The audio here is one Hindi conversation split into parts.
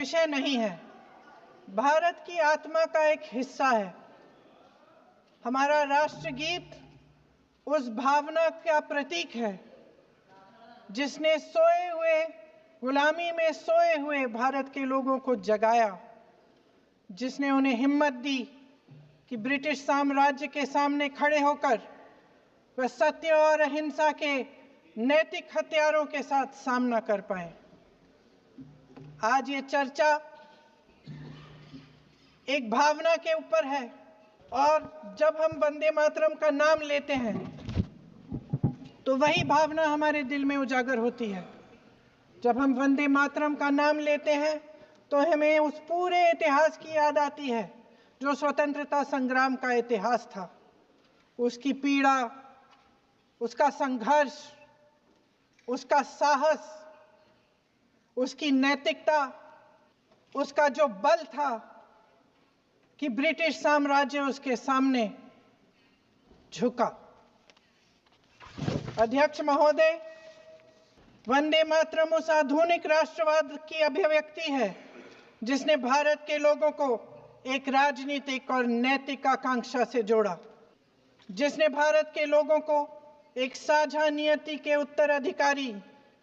विषय नहीं है, भारत की आत्मा का एक हिस्सा है। हमारा राष्ट्रगीत उस भावना का प्रतीक है जिसने सोए हुए, गुलामी में सोए हुए भारत के लोगों को जगाया, जिसने उन्हें हिम्मत दी कि ब्रिटिश साम्राज्य के सामने खड़े होकर वह सत्य और अहिंसा के नैतिक हथियारों के साथ सामना कर पाए। आज ये चर्चा एक भावना के ऊपर है और जब हम वंदे मातरम का नाम लेते हैं तो वही भावना हमारे दिल में उजागर होती है। जब हम वंदे मातरम का नाम लेते हैं तो हमें उस पूरे इतिहास की याद आती है जो स्वतंत्रता संग्राम का इतिहास था, उसकी पीड़ा, उसका संघर्ष, उसका साहस, उसकी नैतिकता, उसका जो बल था कि ब्रिटिश साम्राज्य उसके सामने झुका। अध्यक्ष महोदय, वंदे मातरम उस आधुनिक राष्ट्रवाद की अभिव्यक्ति है जिसने भारत के लोगों को एक राजनीतिक और नैतिक आकांक्षा से जोड़ा, जिसने भारत के लोगों को एक साझा नियति के उत्तराधिकारी,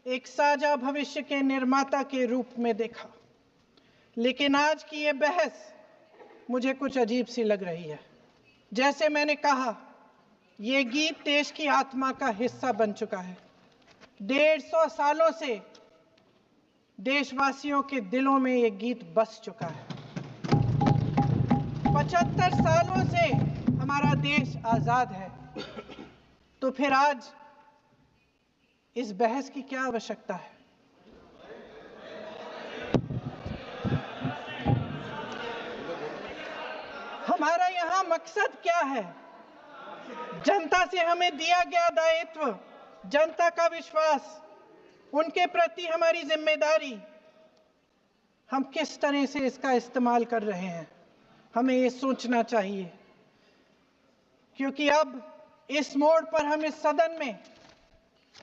एक साझा भविष्य के निर्माता के रूप में देखा। लेकिन आज की ये बहस मुझे कुछ अजीब सी लग रही है। जैसे मैंने कहा, ये गीत देश की आत्मा का हिस्सा बन चुका है। 150 सालों से देशवासियों के दिलों में ये गीत बस चुका है। 75 सालों से हमारा देश आजाद है, तो फिर आज इस बहस की क्या आवश्यकता है? हमारा यहां मकसद क्या है? जनता से हमें दिया गया दायित्व, जनता का विश्वास, उनके प्रति हमारी जिम्मेदारी, हम किस तरह से इसका इस्तेमाल कर रहे हैं, हमें ये सोचना चाहिए। क्योंकि अब इस मोड़ पर हम इस सदन में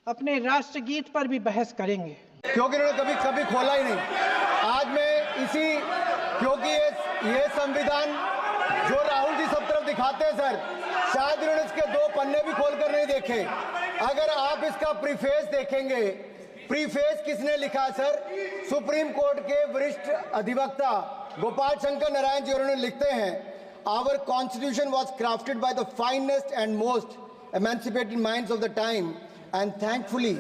अपने राष्ट्रगीत पर भी बहस करेंगे, क्योंकि इन्होंने कभी खोला ही नहीं। आज मैं क्योंकि ये संविधान जो राहुल जी सब तरफ दिखाते हैं सर, शायद इन्होंने इसके 2 पन्ने भी खोलकर नहीं देखे। अगर आप इसका प्रीफेस देखेंगे, प्रीफेस किसने लिखा सर? सुप्रीम कोर्ट के वरिष्ठ अधिवक्ता गोपाल शंकर नारायण जी उन्होंने लिखते हैं, our constitution was crafted by the finest and most emancipated minds of the time and thankfully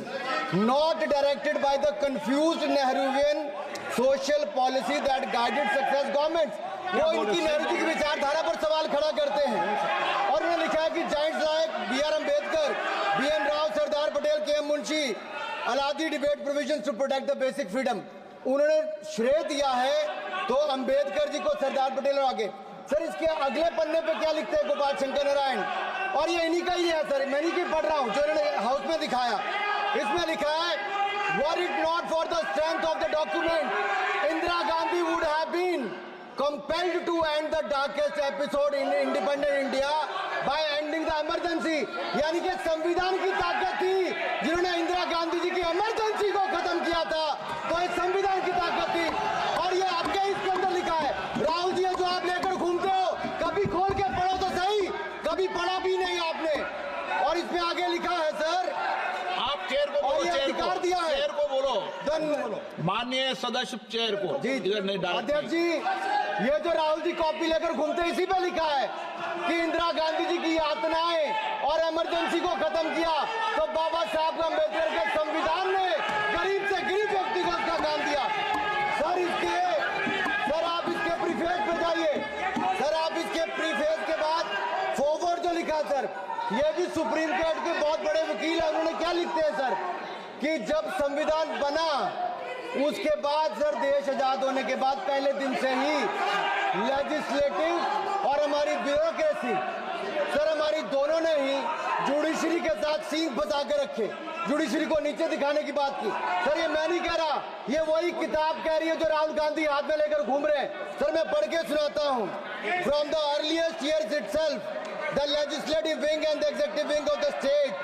not directed by the confused Nehruvian social policy that guided success governments। वो इनकी नेहरू जी की विचारधारा पर सवाल खड़ा करते हैं और उन्होंने लिखा है कि giants like B.R. Ambedkar, B.N. Rao, Sardar Patel, K.M. Munshi Alladi debate provisions to protect the basic freedom. उन्होंने श्रेय दिया है तो अम्बेडकर जी को, सरदार पटेल और आगे। सर इसके अगले पन्ने पे क्या लिखते हैं गोपाल शंकर नारायण, और ये इन्हीं का ही है सर, मैं नहीं पढ़ रहा हूँ, जो इन्होंने हाउस में दिखाया। इसमें लिखा है, were it not for the strength of the document Indira Gandhi would have been compelled to end the darkest episode in independent India by ending the emergency. यानी कि संविधान की ताकत थी जिन्होंने इंदिरा गांधी जी की इमरजेंसी को खत्म किया था, तो इस संविधान की ताकत थी। और ये आपके इसके अंदर लिखा है, राहुल जी जो आप लेकर घूमते हो, कभी खोल के पढ़ो तो सही, कभी पढ़ा भी नहीं आपने। और इसमें आगे लिखा है सर, आप चेयर को बोलो, अधिकार दिया है, चेयर को बोलो, माननीय सदस्य चेयर को। जी अध्यक्ष जी, ये जो राहुल जी कॉपी लेकर घूमते हैं, इसी पे लिखा है कि इंदिरा गांधी जी की यातनाएं और इमरजेंसी को खत्म किया तो बाबा साहब अम्बेडकर के संविधान ने गरीब से गरीब व्यक्ति को उसका काम दिया। सर आप इसके प्रीफेस पे जाइए सर, आप इसके प्रीफेस के बाद फॉरवर्ड जो लिखा सर, ये भी सुप्रीम कोर्ट के बहुत बड़े वकील है, उन्होंने क्या लिखते हैं सर कि जब संविधान बना उसके बाद सर, देश आजाद होने के बाद पहले दिन से ही लेजिस्लेटिव और हमारी ब्यूरोक्रेसी सर, हमारी दोनों ने ही जुडिशरी के साथ सींग फंसा के रखे, जुडिशरी को नीचे दिखाने की बात की। सर ये मैं नहीं कह रहा, ये वही किताब कह रही है जो राहुल गांधी हाथ में लेकर घूम रहे हैं। सर मैं पढ़ के सुनाता हूँ, from the earliest years itself the legislative wing and the executive wing of the state,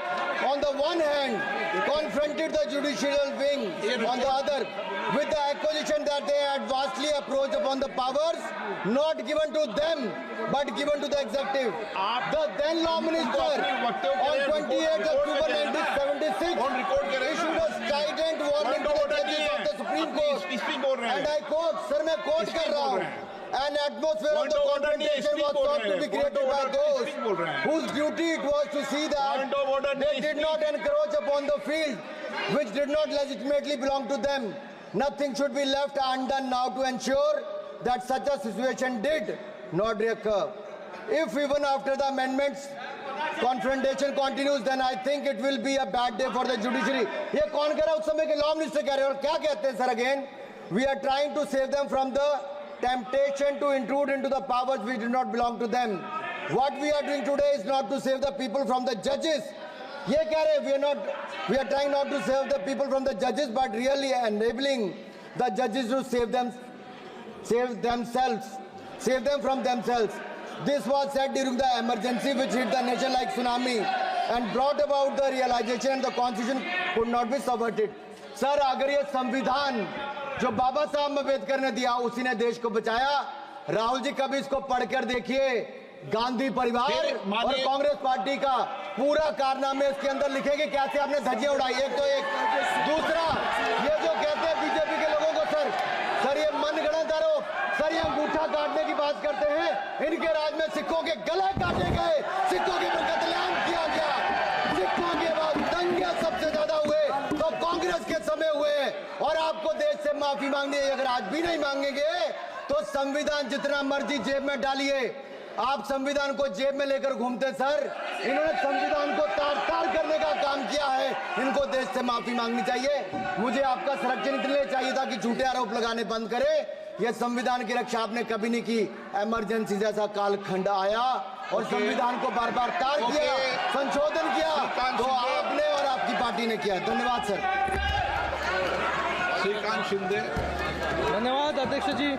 on the one hand, confronted the judicial wing on the other, with the accusation that they had vastly approached upon the powers not given to them, but given to the executive. The then Law Minister, on 28th October 1976, issued a strident warning to the judges of the Supreme Court. And I quote, sir, मैं quote कर रहा हूँ. An atmosphere of the confrontation was thought to be created by those whose duty it was to see that they did not encroach upon the field which did not legitimately belong to them. Nothing should be left undone now to ensure that such a situation did not recur. If even after the amendments confrontation continues, then I think it will be a bad day for the judiciary. ये कौन कह रहा है? उस समय के लॉ मिनिस्टर कह रहे हैं. और क्या कहते हैं sir? Again, we are trying to save them from the temptation to intrude into the powers which do not belong to them. What we are doing today is not to save the people from the judges. ये कह रहे हैं, we are trying not to save the people from the judges, but really enabling the judges to save them from themselves. This was said during the emergency which hit the nation like tsunami and brought about the realization and the constitution could not be subverted. Sir, अगर ये संविधान जो बाबा साहब अम्बेडकर ने दिया उसी ने देश को बचाया. राहुल जी कभी इसको पढ़कर देखिए. गांधी परिवार और कांग्रेस पार्टी का पूरा कारनामे इसके अंदर लिखेंगे. कैसे आपने धज्जियां उड़ाई. एक तो एक. दूसरा, ये जो कहते हैं बीजेपी के लोगों को, सर ये मनगढ़ंत आरोप. सर ये अंगूठा काटने की बात करते हैं. इनके राज में सिखों के गले काटे गए, सिखों के ऊपर कत्लेआम किया गया. सिखों के बाद दंगे सबसे ज्यादा हुए तो कांग्रेस के समय हुए. और आपको देश से माफी मांगनी है. अगर आज भी नहीं मांगेंगे तो संविधान जितना मर्जी जेब में डालिए. आप संविधान को जेब में लेकर घूमते सर. इन्होंने संविधान को तार-तार करने का काम किया है. इनको देश से माफी मांगनी चाहिए. मुझे आपका संरक्षण इसलिए चाहिए था कि झूठे आरोप लगाने बंद करें. ये संविधान की रक्षा आपने कभी नहीं की. इमरजेंसी जैसा कालखंड आया और संविधान को बार बार तार किया, संशोधन किया, तो आपने और आपकी पार्टी ने किया. धन्यवाद सर. श्रीकांत शिंदे. धन्यवाद अध्यक्ष जी.